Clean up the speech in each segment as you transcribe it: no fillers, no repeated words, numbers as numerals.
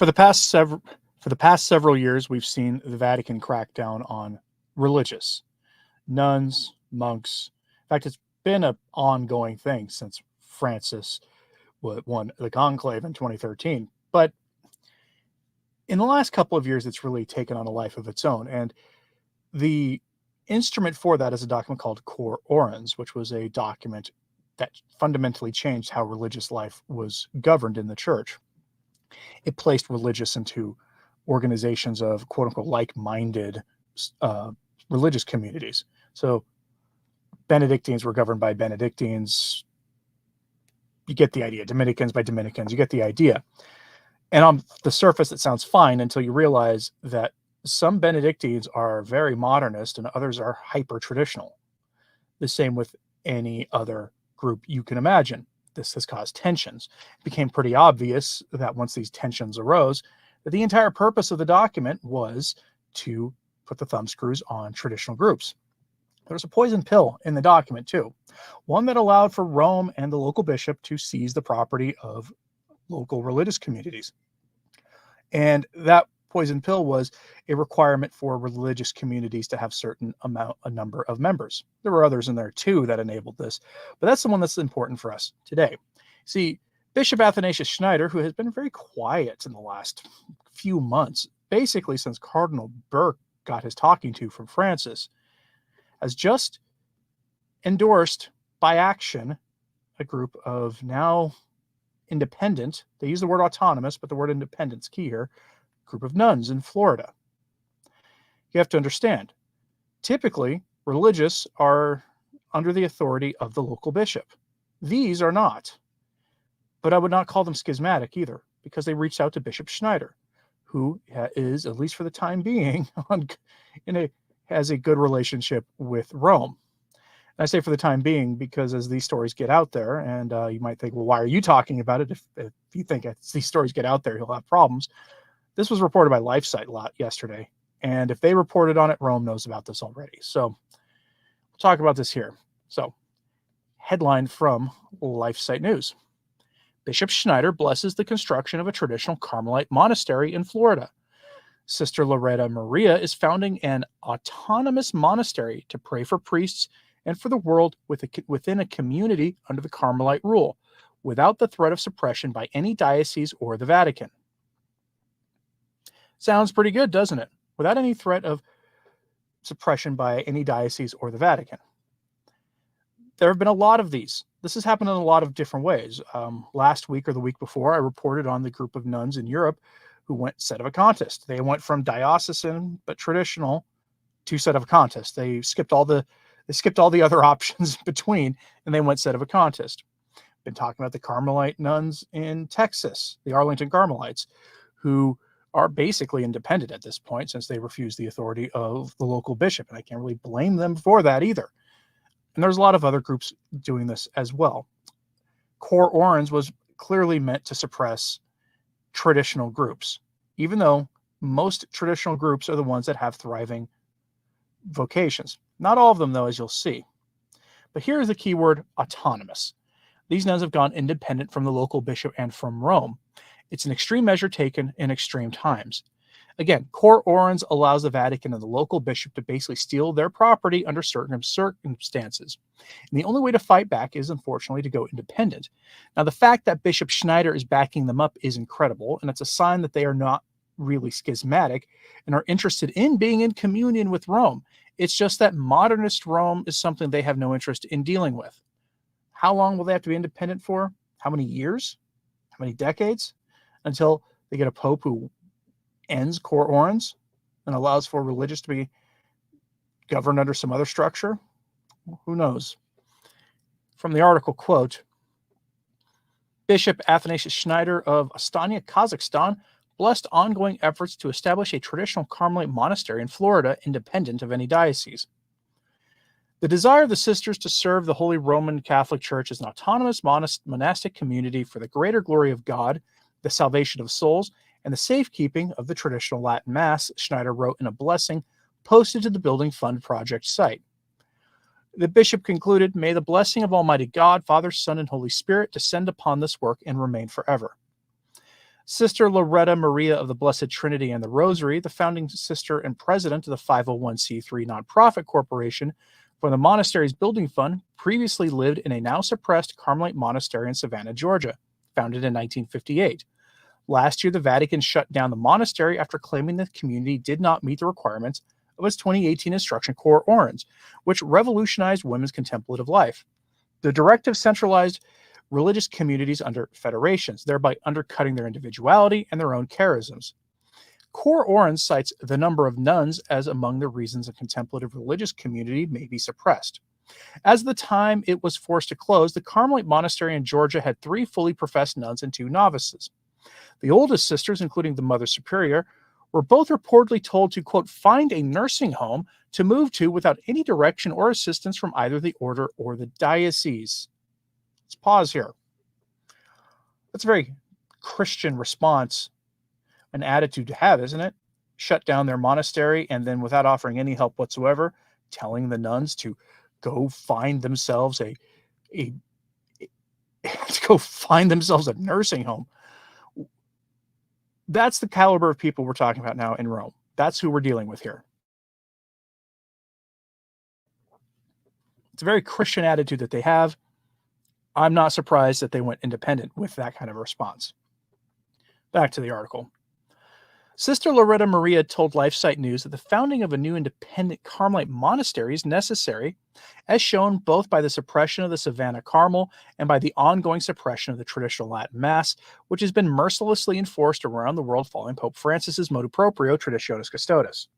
For the past several years, we've seen the Vatican crack down on religious, nuns, monks. In fact, it's been an ongoing thing since Francis won the conclave in 2013. But in the last couple of years, it's really taken on a life of its own. And the instrument for that is a document called Cor Orans, which was a document that fundamentally changed how religious life was governed in the church. It placed religious into organizations of quote unquote like-minded religious communities. So Benedictines were governed by Benedictines. You get the idea. Dominicans by Dominicans. You get the idea. And on the surface, it sounds fine until you realize that some Benedictines are very modernist and others are hyper-traditional. The same with any other group you can imagine. This has caused tensions. It became pretty obvious that once these tensions arose, that the entire purpose of the document was to put the thumbscrews on traditional groups. There was a poison pill in the document too, one that allowed for Rome and the local bishop to seize the property of local religious communities. And that poison pill was a requirement for religious communities to have a number of members. There were others in there too that enabled this, but that's the one that's important for us today. See, Bishop Athanasius Schneider, who has been very quiet in the last few months, basically since Cardinal Burke got his talking to from Francis, has just endorsed by action a group of now independent, they use the word autonomous, but the word independent's key here, group of nuns in Florida. You have to understand, typically religious are under the authority of the local bishop. These are not, but I would not call them schismatic either, because they reached out to Bishop Schneider, who is, at least for the time being, has a good relationship with Rome. And I say for the time being because as these stories get out there, and you might think, well, why are you talking about it? If you think as these stories get out there, you'll have problems. This was reported by LifeSite yesterday, and if they reported on it, Rome knows about this already. So we'll talk about this here. So, headline from LifeSite News. Bishop Schneider blesses the construction of a traditional Carmelite monastery in Florida. Sister Loretta Maria is founding an autonomous monastery to pray for priests and for the world within a community under the Carmelite rule, without the threat of suppression by any diocese or the Vatican. Sounds pretty good, doesn't it? Without any threat of suppression by any diocese or the Vatican. There have been a lot of these. This has happened in a lot of different ways. Last week or the week before, I reported on the group of nuns in Europe who went sedevacantist. They went from diocesan but traditional to sedevacantist. They skipped all the other options between, and they went sedevacantist. Been talking about the Carmelite nuns in Texas, the Arlington Carmelites, who are basically independent at this point since they refuse the authority of the local bishop. And I can't really blame them for that either. And there's a lot of other groups doing this as well. Cor Orans was clearly meant to suppress traditional groups, even though most traditional groups are the ones that have thriving vocations. Not all of them, though, as you'll see. But here is the key word, autonomous. These nuns have gone independent from the local bishop and from Rome. It's an extreme measure taken in extreme times. Again, Cor Orans allows the Vatican and the local bishop to basically steal their property under certain circumstances. And the only way to fight back is, unfortunately, to go independent. Now, the fact that Bishop Schneider is backing them up is incredible, and it's a sign that they are not really schismatic and are interested in being in communion with Rome. It's just that modernist Rome is something they have no interest in dealing with. How long will they have to be independent for? How many years? How many decades? Until they get a pope who ends Cor Orans and allows for religious to be governed under some other structure? Who knows? From the article, quote, Bishop Athanasius Schneider of Astana, Kazakhstan, blessed ongoing efforts to establish a traditional Carmelite monastery in Florida independent of any diocese. The desire of the sisters to serve the Holy Roman Catholic Church as an autonomous monastic community for the greater glory of God, the salvation of souls, and the safekeeping of the traditional Latin Mass, Schneider wrote in a blessing posted to the Building Fund project site. The bishop concluded, "May the blessing of Almighty God, Father, Son, and Holy Spirit descend upon this work and remain forever." Sister Loretta Maria of the Blessed Trinity and the Rosary, the founding sister and president of the 501c3 nonprofit corporation for the monastery's building fund, previously lived in a now suppressed Carmelite monastery in Savannah, Georgia, founded in 1958. Last year, the Vatican shut down the monastery after claiming the community did not meet the requirements of its 2018 instruction Cor Orans, which revolutionized women's contemplative life. The directive centralized religious communities under federations, thereby undercutting their individuality and their own charisms. Cor Orans cites the number of nuns as among the reasons a contemplative religious community may be suppressed. As the time it was forced to close, the Carmelite monastery in Georgia had 3 fully professed nuns and 2 novices. The oldest sisters, including the Mother Superior, were both reportedly told to, quote, find a nursing home to move to without any direction or assistance from either the order or the diocese. Let's pause here. That's a very Christian response, an attitude to have, isn't it? Shut down their monastery and then, without offering any help whatsoever, telling the nuns to go find themselves a nursing home. That's the caliber of people we're talking about now in Rome. That's who we're dealing with here. It's a very Christian attitude that they have. I'm not surprised that they went independent with that kind of response. Back to the article. Sister Loretta Maria told LifeSite News that the founding of a new independent Carmelite monastery is necessary, as shown both by the suppression of the Savannah Carmel and by the ongoing suppression of the traditional Latin Mass, which has been mercilessly enforced around the world following Pope Francis's motu proprio Traditionis Custodes.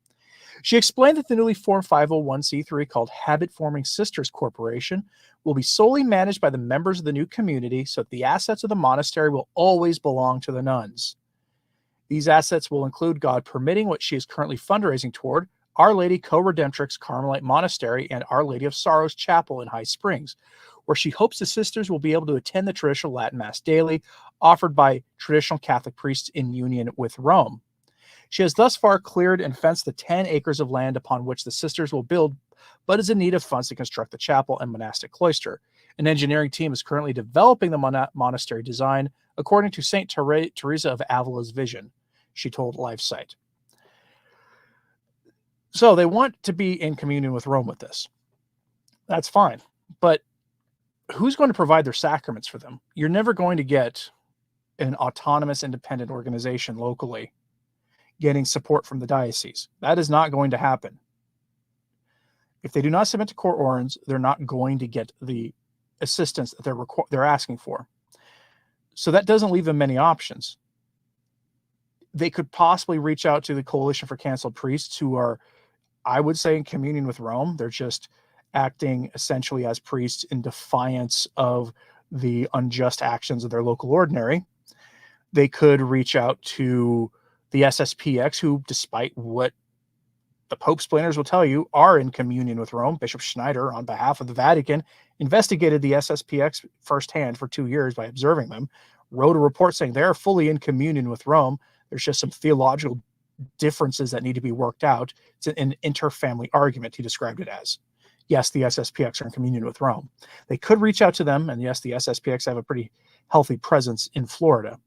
She explained that the newly formed 501c3 called Habit Forming Sisters Corporation will be solely managed by the members of the new community, so that the assets of the monastery will always belong to the nuns. These assets will include, God permitting, what she is currently fundraising toward, Our Lady Co-Redemptrix Carmelite Monastery and Our Lady of Sorrows Chapel in High Springs, where she hopes the sisters will be able to attend the traditional Latin Mass daily, offered by traditional Catholic priests in union with Rome. She has thus far cleared and fenced the 10 acres of land upon which the sisters will build, but is in need of funds to construct the chapel and monastic cloister. An engineering team is currently developing the monastery design according to St. Teresa of Avila's vision, she told LifeSite. So they want to be in communion with Rome with this. That's fine. But who's going to provide their sacraments for them? You're never going to get an autonomous, independent organization locally getting support from the diocese. That is not going to happen. If they do not submit to Cor Orans, they're not going to get the assistance that they're asking for. So that doesn't leave them many options. They could possibly reach out to the Coalition for Canceled Priests, who are, I would say, in communion with Rome. They're just acting essentially as priests in defiance of the unjust actions of their local ordinary. They could reach out to the SSPX, who, despite what the Pope splainers will tell you, are in communion with Rome. Bishop Schneider, on behalf of the Vatican, investigated the SSPX firsthand for 2 years by observing them, wrote a report saying they're fully in communion with Rome. There's just some theological differences that need to be worked out. It's an interfamily argument, he described it as. Yes, the SSPX are in communion with Rome. They could reach out to them, and yes, the SSPX have a pretty healthy presence in Florida.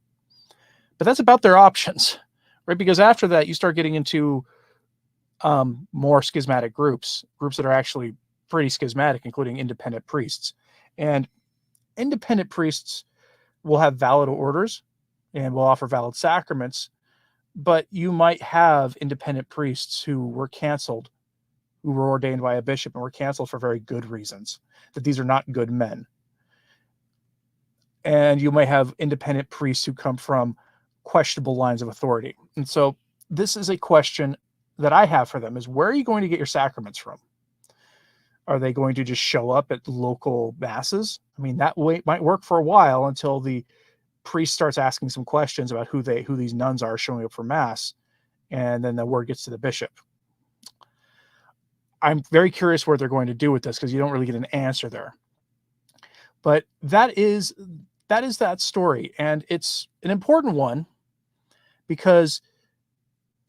But that's about their options, right? Because after that, you start getting into more schismatic groups that are actually pretty schismatic, including independent priests. And independent priests will have valid orders and will offer valid sacraments, but you might have independent priests who were canceled, who were ordained by a bishop and were canceled for very good reasons, that these are not good men. And you may have independent priests who come from questionable lines of authority. And so this is a question that I have for them, is where are you going to get your sacraments from? Are they going to just show up at local masses? I mean, that way might work for a while until the priest starts asking some questions about who these nuns are showing up for mass, and then the word gets to the bishop. I'm very curious what they're going to do with this, because you don't really get an answer there. But that is that story, and it's an important one, because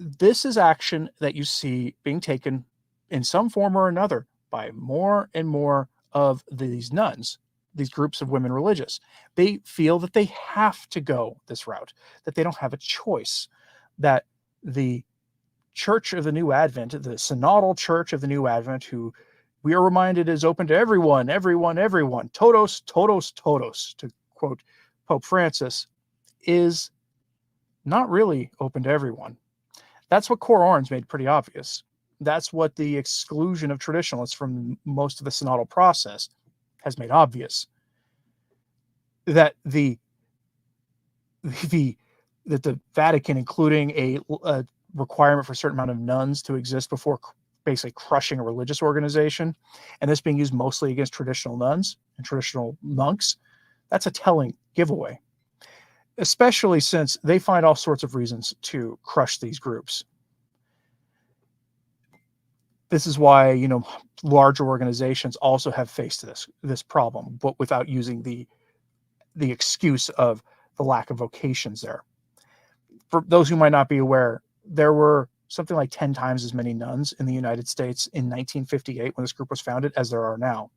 this is action that you see being taken in some form or another by more and more of these nuns, these groups of women religious. They feel that they have to go this route, that they don't have a choice, that the Church of the New Advent, the synodal Church of the New Advent, who we are reminded is open to everyone, todos, todos, todos, to quote Pope Francis, is not really open to everyone. That's what Cor Oran's made pretty obvious. That's what the exclusion of traditionalists from most of the synodal process has made obvious. That the Vatican, including a requirement for a certain amount of nuns to exist before basically crushing a religious organization, and this being used mostly against traditional nuns and traditional monks, that's a telling giveaway, especially since they find all sorts of reasons to crush these groups. This is why, larger organizations also have faced this problem, but without using the excuse of the lack of vocations there. For those who might not be aware, there were something like 10 times as many nuns in the United States in 1958 when this group was founded as there are now.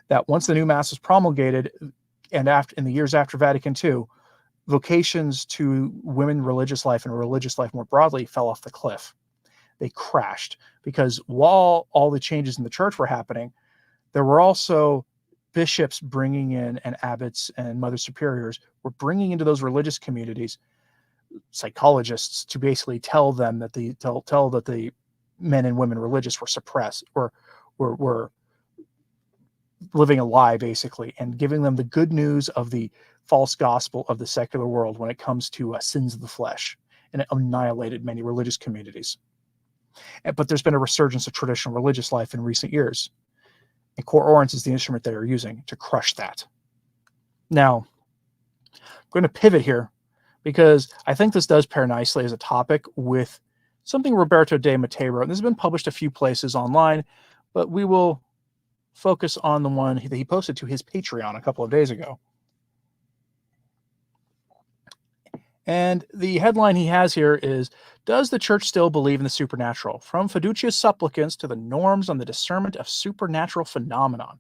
That once the new mass was promulgated, and in the years after Vatican II, vocations to women religious life and religious life more broadly fell off the cliff. They crashed because while all the changes in the church were happening, there were also bishops bringing in, and abbots and mother superiors were bringing into those religious communities psychologists to basically tell them that the men and women religious were suppressed, or were living a lie, basically, and giving them the good news of the false gospel of the secular world when it comes to sins of the flesh, and it annihilated many religious communities. But there's been a resurgence of traditional religious life in recent years, and Cor Oran's is the instrument they are using to crush that. Now, I'm going to pivot here because I think this does pair nicely as a topic with something Roberto de Mattei wrote. And this has been published a few places online, but we will focus on the one that he posted to his Patreon a couple of days ago. And the headline he has here is, "Does the Church still believe in the supernatural? From Fiducia Supplicans to the norms on the discernment of supernatural phenomenon."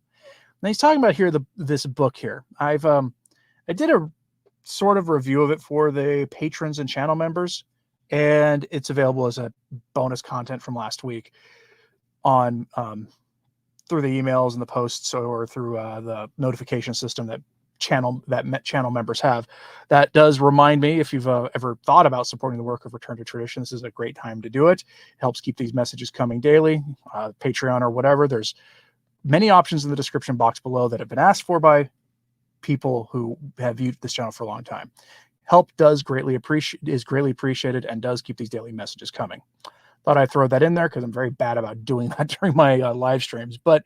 Now he's talking about here this book here. I did a sort of review of it for the patrons and channel members, and it's available as a bonus content from last week on through the emails and the posts, or through the notification system that channel members have. That does remind me, if you've ever thought about supporting the work of Return to Tradition, this is a great time to do it. It helps keep these messages coming daily. Patreon or whatever, there's many options in the description box below that have been asked for by people who have viewed this channel for a long time. Help is greatly appreciated and does keep these daily messages coming. Thought I'd throw that in there because I'm very bad about doing that during my live streams. But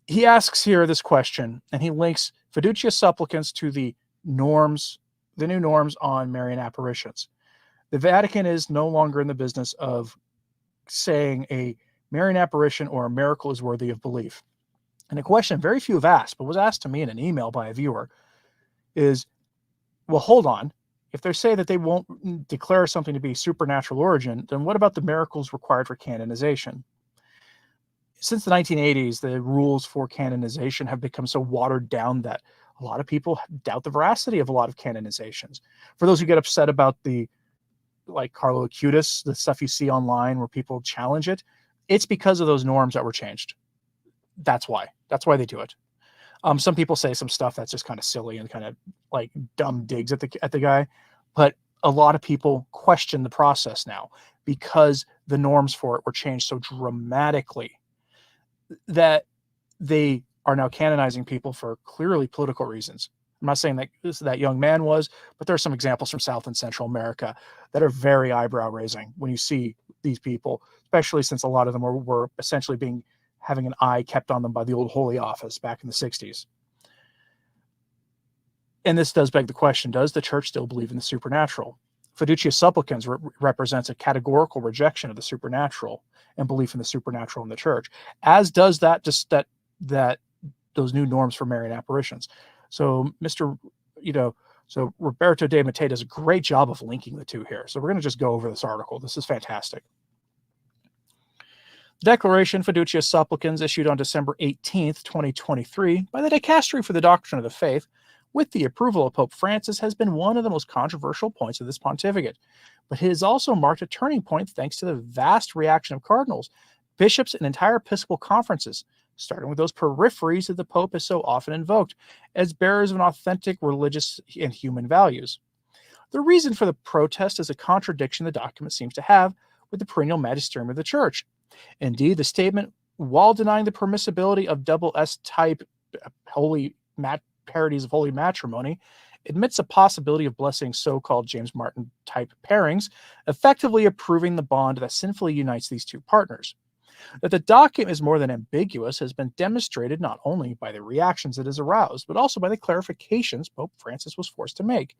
he asks here this question, and he links Fiducia Supplicans to the norms, the new norms on Marian apparitions. The Vatican is no longer in the business of saying a Marian apparition or a miracle is worthy of belief. And a question very few have asked, but was asked to me in an email by a viewer, is, well, hold on. If they say that they won't declare something to be supernatural origin, then what about the miracles required for canonization? Since the 1980s, the rules for canonization have become so watered down that a lot of people doubt the veracity of a lot of canonizations. For those who get upset about like Carlo Acutis, the stuff you see online where people challenge it, it's because of those norms that were changed. That's why they do it. Some people say some stuff that's just kind of silly and kind of like dumb digs at the guy, but a lot of people question the process now because the norms for it were changed so dramatically that they are now canonizing people for clearly political reasons. I'm not saying that that young man was, but there are some examples from South and Central America that are very eyebrow raising when you see these people, especially since a lot of them were essentially having an eye kept on them by the old Holy Office back in the 60s. And this does beg the question, does the church still believe in the supernatural? Fiducia Supplicans represents a categorical rejection of the supernatural and belief in the supernatural in the church, as does those new norms for Marian apparitions. So so Roberto de Mattei does a great job of linking the two here. So we're going to just go over this article. This is fantastic. The declaration Fiducia Supplicans, issued on December 18th, 2023, by the Dicastery for the Doctrine of the Faith, with the approval of Pope Francis, has been one of the most controversial points of this pontificate. But it has also marked a turning point thanks to the vast reaction of cardinals, bishops, and entire episcopal conferences, starting with those peripheries that the Pope has so often invoked as bearers of an authentic religious and human values. The reason for the protest is a contradiction the document seems to have with the perennial magisterium of the Church. Indeed, the statement, while denying the permissibility of double S-type parodies of holy matrimony, admits a possibility of blessing so-called James Martin-type pairings, effectively approving the bond that sinfully unites these two partners. That the document is more than ambiguous has been demonstrated not only by the reactions it has aroused, but also by the clarifications Pope Francis was forced to make.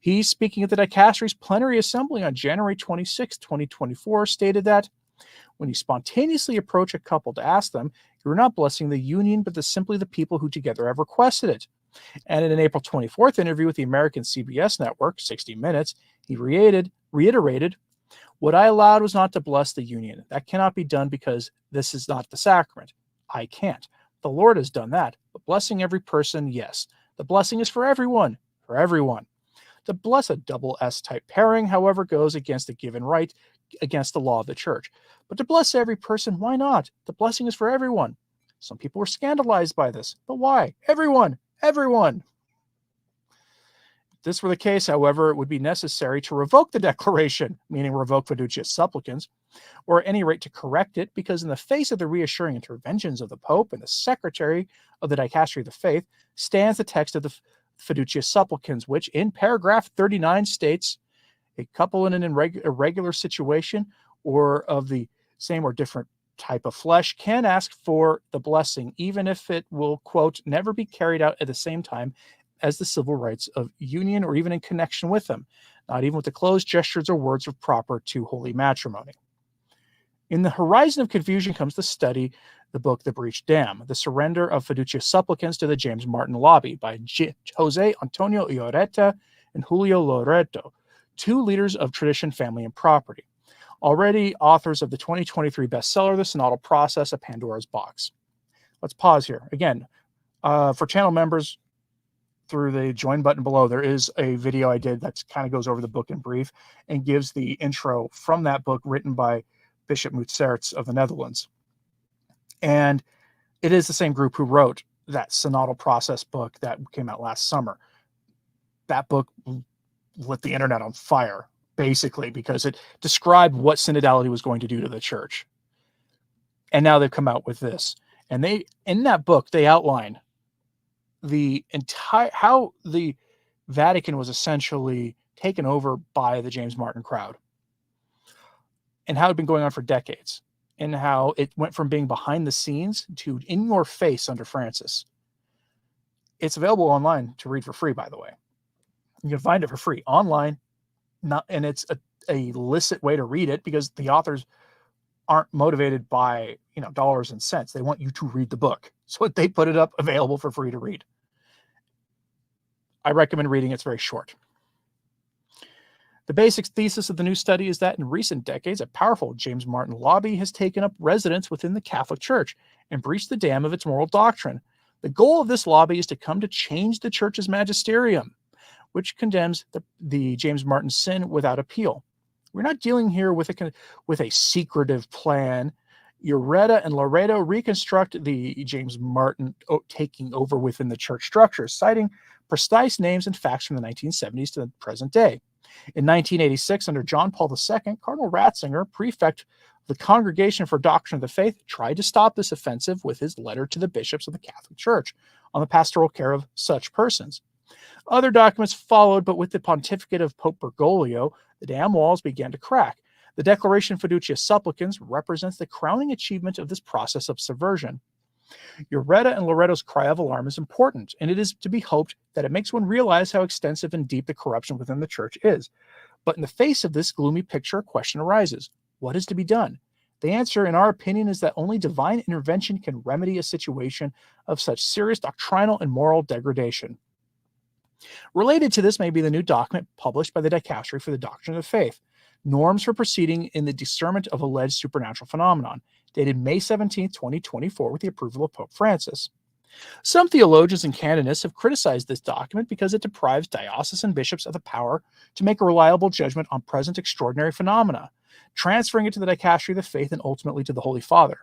He, speaking at the Dicastery's plenary assembly on January 26, 2024, stated that when you spontaneously approach a couple to ask them, you are not blessing the union, but simply the people who together have requested it. And in an April 24th interview with the American CBS network, 60 Minutes, he reiterated, "What I allowed was not to bless the union. That cannot be done because this is not the sacrament. I can't. The Lord has done that. But blessing every person, yes. The blessing is for everyone, for everyone. To bless a double S-type pairing, however, goes against the given right, against the law of the Church. But to bless every person, why not? The blessing is for everyone." Some people were scandalized by this. But why? Everyone! Everyone! If this were the case, however, it would be necessary to revoke the declaration, meaning revoke Fiducia Supplicans, or at any rate to correct it, because in the face of the reassuring interventions of the Pope and the Secretary of the Dicastery of the Faith stands the text of the Fiducia Supplicans, which in paragraph 39 states, "A couple in an irregular situation or of the same or different type of flesh can ask for the blessing, even if it will, quote, never be carried out at the same time as the civil rites of union or even in connection with them, not even with the closed gestures or words of proper to holy matrimony." In the horizon of confusion comes the book The Breached Dam, The Surrender of Fiducia Supplicans to the James Martin Lobby by Jose Antonio Ioreta and Julio Loreto, two leaders of tradition, family, and property, already authors of the 2023 bestseller, The Synodal Process, A Pandora's Box. Let's pause here. Again, for channel members, through the join button below, there is a video I did that kind of goes over the book in brief and gives the intro from that book written by Bishop Moetserts of the Netherlands. And it is the same group who wrote that Synodal Process book that came out last summer. That book lit the internet on fire, basically, because it described what synodality was going to do to the Church. And now they've come out with this. And in that book, they outline how the Vatican was essentially taken over by the James Martin crowd, and how it had been going on for decades, and how it went from being behind the scenes to in your face under Francis. It's available online to read for free, by the way. You can find it for free online, and it's a illicit way to read it because the authors aren't motivated by dollars and cents. They want you to read the book, so they put it up available for free to read. I recommend reading it. It's very short. The basic thesis of the new study is that in recent decades, a powerful James Martin lobby has taken up residence within the Catholic Church and breached the dam of its moral doctrine. The goal of this lobby is to come to change the Church's magisterium, which condemns the James Martin sin without appeal. We're not dealing here with a secretive plan. Ioreta and Loreto reconstruct the James Martin taking over within the church structure, citing precise names and facts from the 1970s to the present day. In 1986, under John Paul II, Cardinal Ratzinger, prefect of the Congregation for Doctrine of the Faith, tried to stop this offensive with his letter to the bishops of the Catholic Church on the pastoral care of such persons. Other documents followed, but with the pontificate of Pope Bergoglio, the dam walls began to crack. The Declaration Fiducia Supplicans represents the crowning achievement of this process of subversion. Ioreta and Loreto's cry of alarm is important, and it is to be hoped that it makes one realize how extensive and deep the corruption within the Church is. But in the face of this gloomy picture, a question arises. What is to be done? The answer, in our opinion, is that only divine intervention can remedy a situation of such serious doctrinal and moral degradation. Related to this may be the new document published by the Dicastery for the Doctrine of the Faith, Norms for Proceeding in the Discernment of Alleged Supernatural Phenomenon, dated May 17, 2024, with the approval of Pope Francis. Some theologians and canonists have criticized this document because it deprives diocesan bishops of the power to make a reliable judgment on present extraordinary phenomena, transferring it to the Dicastery of the Faith and ultimately to the Holy Father.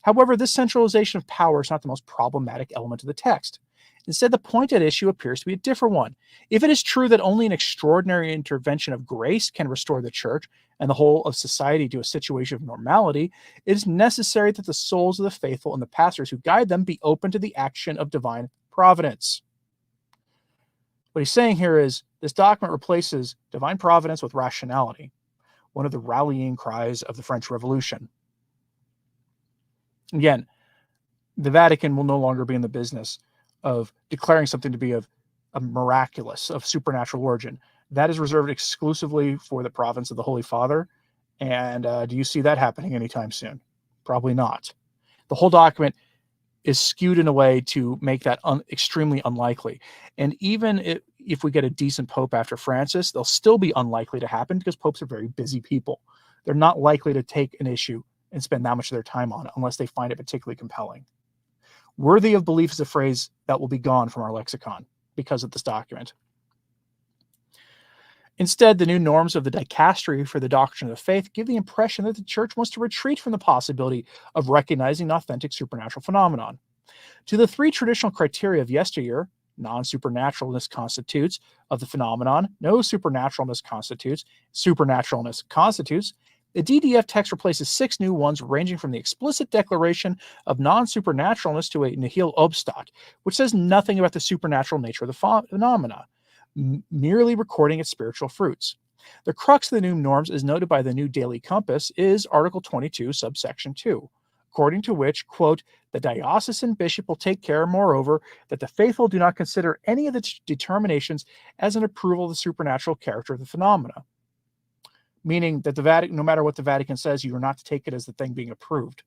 However, this centralization of power is not the most problematic element of the text. Instead, the point at issue appears to be a different one. If it is true that only an extraordinary intervention of grace can restore the church and the whole of society to a situation of normality, it is necessary that the souls of the faithful and the pastors who guide them be open to the action of divine providence. What he's saying here is this document replaces divine providence with rationality, one of the rallying cries of the French Revolution. Again, the Vatican will no longer be in the business of declaring something to be of a miraculous, of supernatural origin. That is reserved exclusively for the province of the Holy Father. And do you see that happening anytime soon? Probably not. The whole document is skewed in a way to make that extremely unlikely. And even if we get a decent pope after Francis, they'll still be unlikely to happen because popes are very busy people. They're not likely to take an issue and spend that much of their time on it unless they find it particularly compelling. Worthy of belief is a phrase that will be gone from our lexicon because of this document. Instead, the new norms of the Dicastery for the Doctrine of the Faith give the impression that the Church wants to retreat from the possibility of recognizing an authentic supernatural phenomenon. To the three traditional criteria of yesteryear, non-supernaturalness constitutes of the phenomenon, no supernaturalness constitutes, supernaturalness constitutes, the DDF text replaces 6 new ones ranging from the explicit declaration of non-supernaturalness to a nihil obstat, which says nothing about the supernatural nature of the phenomena, merely recording its spiritual fruits. The crux of the new norms, as noted by the new Daily Compass, is Article 22, subsection 2, according to which, quote, the diocesan bishop will take care, moreover, that the faithful do not consider any of the determinations as an approval of the supernatural character of the phenomena. Meaning that the Vatican, no matter what the Vatican says, you are not to take it as the thing being approved.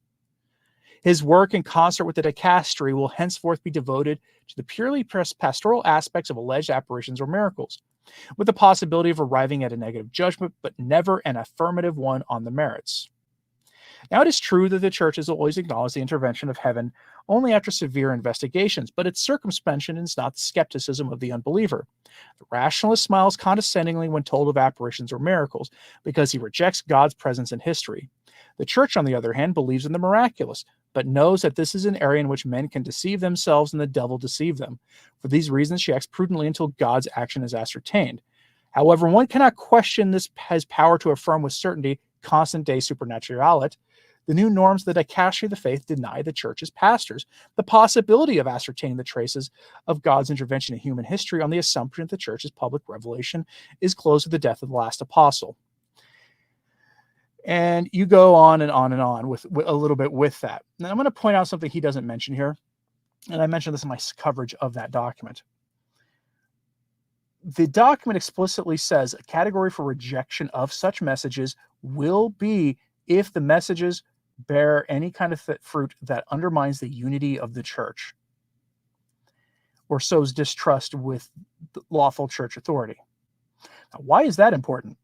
His work in concert with the Dicastery will henceforth be devoted to the purely pastoral aspects of alleged apparitions or miracles, with the possibility of arriving at a negative judgment, but never an affirmative one on the merits. Now, it is true that the Church has always acknowledged the intervention of heaven only after severe investigations, but its circumspection is not the skepticism of the unbeliever. The rationalist smiles condescendingly when told of apparitions or miracles, because he rejects God's presence in history. The Church, on the other hand, believes in the miraculous, but knows that this is an area in which men can deceive themselves and the devil deceive them. For these reasons, she acts prudently until God's action is ascertained. However, one cannot question this has power to affirm with certainty constant de supernaturalite. The new norms of the Dicastery of the Faith deny the Church's pastors the possibility of ascertaining the traces of God's intervention in human history on the assumption that the Church's public revelation is closed with the death of the last apostle. And you go on and on and on with a little bit with that. Now, I'm going to point out something he doesn't mention here, and I mentioned this in my coverage of that document. The document explicitly says a category for rejection of such messages will be if the messages bear any kind of fruit that undermines the unity of the church or sows distrust with lawful church authority. Now, why is that important?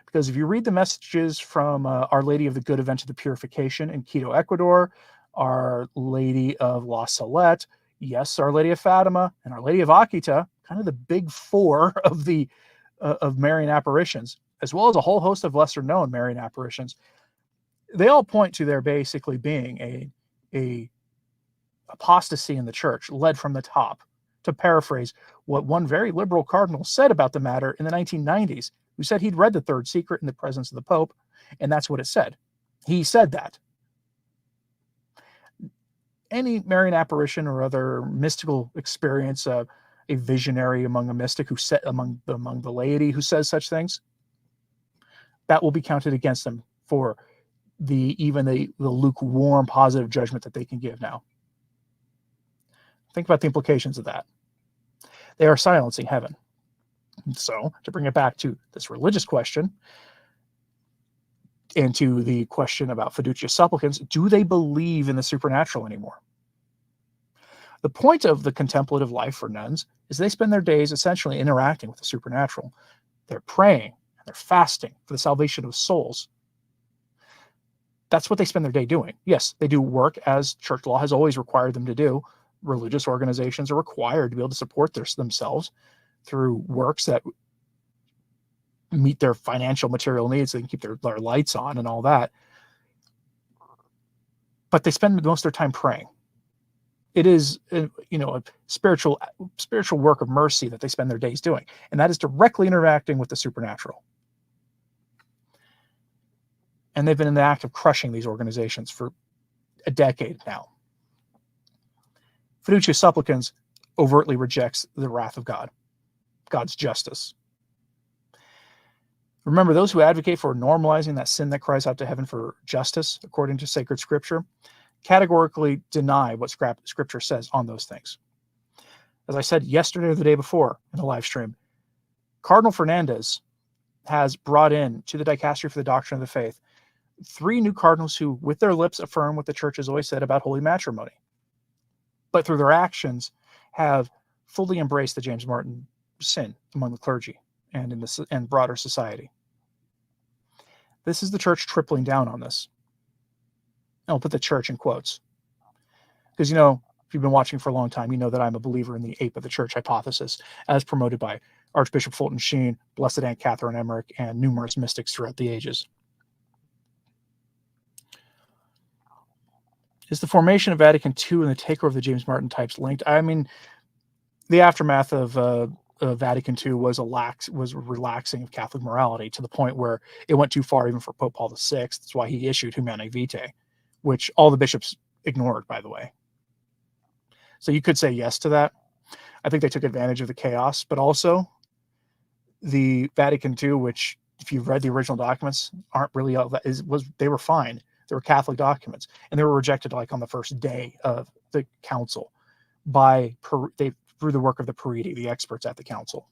Because if you read the messages from Our Lady of the Good Event of the Purification in Quito, Ecuador, Our Lady of La Salette, yes, Our Lady of Fatima, and Our Lady of Akita, kind of the big four of the of Marian apparitions, as well as a whole host of lesser-known Marian apparitions, they all point to there basically being a apostasy in the church led from the top, to paraphrase what one very liberal cardinal said about the matter in the 1990s, who said he'd read The Third Secret in the presence of the Pope, and that's what it said. He said that. Any Marian apparition or other mystical experience, a visionary among a mystic who said among the laity who says such things, that will be counted against them for the lukewarm positive judgment that they can give now. Think about the implications of that. They are silencing heaven. So, to bring it back to this religious question and to the question about Fiducia Supplicans, do they believe in the supernatural anymore? The point of the contemplative life for nuns is they spend their days essentially interacting with the supernatural. They're praying, and they're fasting for the salvation of souls. That's what they spend their day doing. Yes, they do work as church law has always required them to do. Religious organizations are required to be able to support themselves through works that meet their financial material needs. So they can keep their lights on and all that. But they spend most of their time praying. It is, a spiritual work of mercy that they spend their days doing. And that is directly interacting with the supernatural. And they've been in the act of crushing these organizations for a decade now. Fiducia Supplicans overtly rejects the wrath of God, God's justice. Remember, those who advocate for normalizing that sin that cries out to heaven for justice, according to sacred scripture, categorically deny what scripture says on those things. As I said yesterday or the day before in the live stream, Cardinal Fernandez has brought in to the Dicastery for the Doctrine of the Faith 3 new cardinals who, with their lips, affirm what the church has always said about holy matrimony, but through their actions have fully embraced the James Martin sin among the clergy and in broader society. This is the church tripling down on this. And I'll put the church in quotes. Because, if you've been watching for a long time, you know that I'm a believer in the ape of the church hypothesis, as promoted by Archbishop Fulton Sheen, Blessed Aunt Catherine Emmerich, and numerous mystics throughout the ages. Is the formation of Vatican II and the takeover of the James Martin types linked? I mean, the aftermath of Vatican II was relaxing of Catholic morality to the point where it went too far even for Pope Paul VI. That's why he issued Humanae Vitae, which all the bishops ignored, by the way. So you could say yes to that. I think they took advantage of the chaos, but also the Vatican II, which if you've read the original documents, aren't really they were fine. They were Catholic documents, and they were rejected like on the first day of the council through the work of the Pariti, the experts at the council,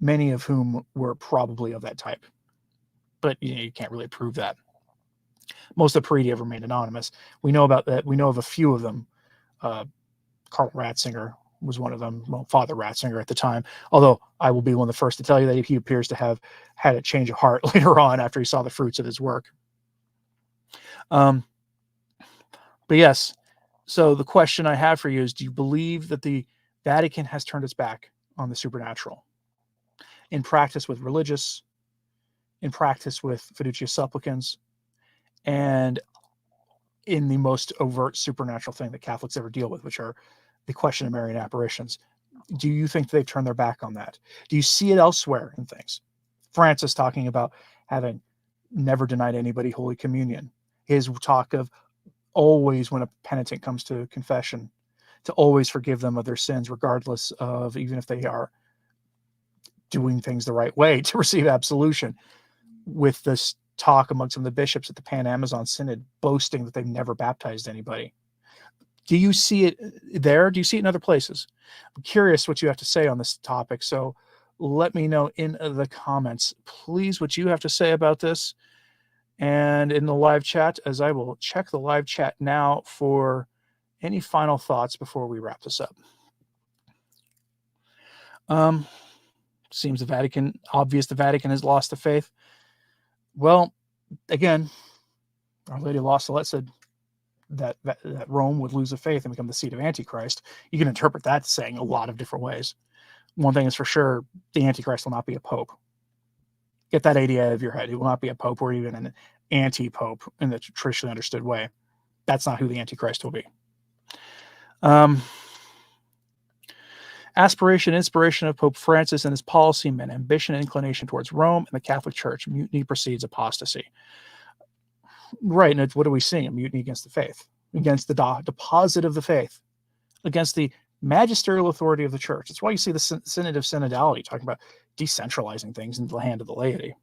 many of whom were probably of that type. But you can't really prove that. Most of the Pariti have remained anonymous. We know about that. We know of a few of them. Karl Ratzinger was one of them. Well, Father Ratzinger at the time. Although I will be one of the first to tell you that he appears to have had a change of heart later on after he saw the fruits of his work. But yes, so the question I have for you is, do you believe that the Vatican has turned its back on the supernatural in practice with religious, in practice with Fiducia Supplicans, and in the most overt supernatural thing that Catholics ever deal with, which are the question of Marian apparitions? Do you think they've turned their back on that? Do you see it elsewhere in things? Francis talking about having never denied anybody Holy Communion. His talk of always, when a penitent comes to confession, to always forgive them of their sins, regardless of, even if they are doing things the right way, to receive absolution. With this talk among some of the bishops at the Pan-Amazon Synod boasting that they've never baptized anybody. Do you see it there? Do you see it in other places? I'm curious what you have to say on this topic. So let me know in the comments, please, what you have to say about this. And in the live chat, as I will check the live chat now for any final thoughts before we wrap this up. Seems the Vatican has lost the faith. Well, again, Our Lady of Lost Salette said that Rome would lose the faith and become the seat of Antichrist. You can interpret that saying a lot of different ways. One thing is for sure, the Antichrist will not be a pope. Get that idea out of your head. He will not be a pope or even an anti-pope in the traditionally understood way. That's not who the Antichrist will be. Aspiration, inspiration of Pope Francis and his policy meant ambition and inclination towards Rome and the Catholic Church. Mutiny precedes apostasy. Right, and what are we seeing? A mutiny against the faith, against the deposit of the faith, against the magisterial authority of the church. That's why you see the Synod of Synodality talking about decentralizing things into the hand of the laity.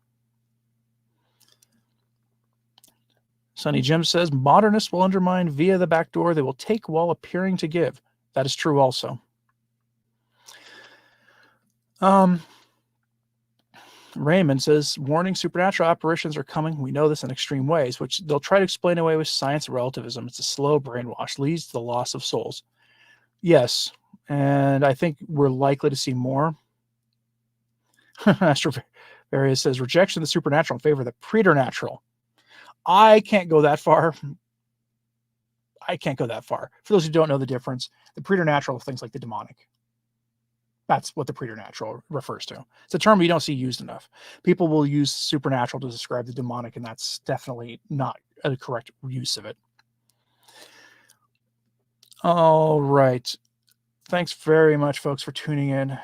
Sonny Jim says, modernists will undermine via the back door. They will take while appearing to give. That is true also. Raymond says, warning, supernatural apparitions are coming. We know this in extreme ways, which they'll try to explain away with science and relativism. It's a slow brainwash, leads to the loss of souls. Yes, and I think we're likely to see more. Astrovarius says, rejection of the supernatural in favor of the preternatural. I can't go that far. For those who don't know the difference, the preternatural is things like the demonic. That's what the preternatural refers to. It's a term you don't see used enough. People will use supernatural to describe the demonic, and that's definitely not a correct use of it. All right. Thanks very much, folks, for tuning in.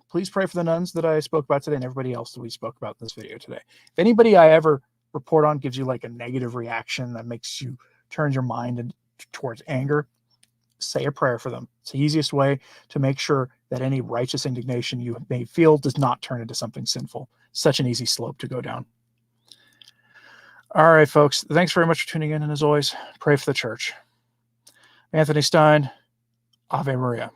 Please pray for the nuns that I spoke about today and everybody else that we spoke about in this video today. If anybody I ever report on gives you like a negative reaction that makes you turn your mind towards anger, say a prayer for them. It's the easiest way to make sure that any righteous indignation you may feel does not turn into something sinful. Such an easy slope to go down. All right, folks. Thanks very much for tuning in. And as always, pray for the church. Anthony Stine, Ave Maria.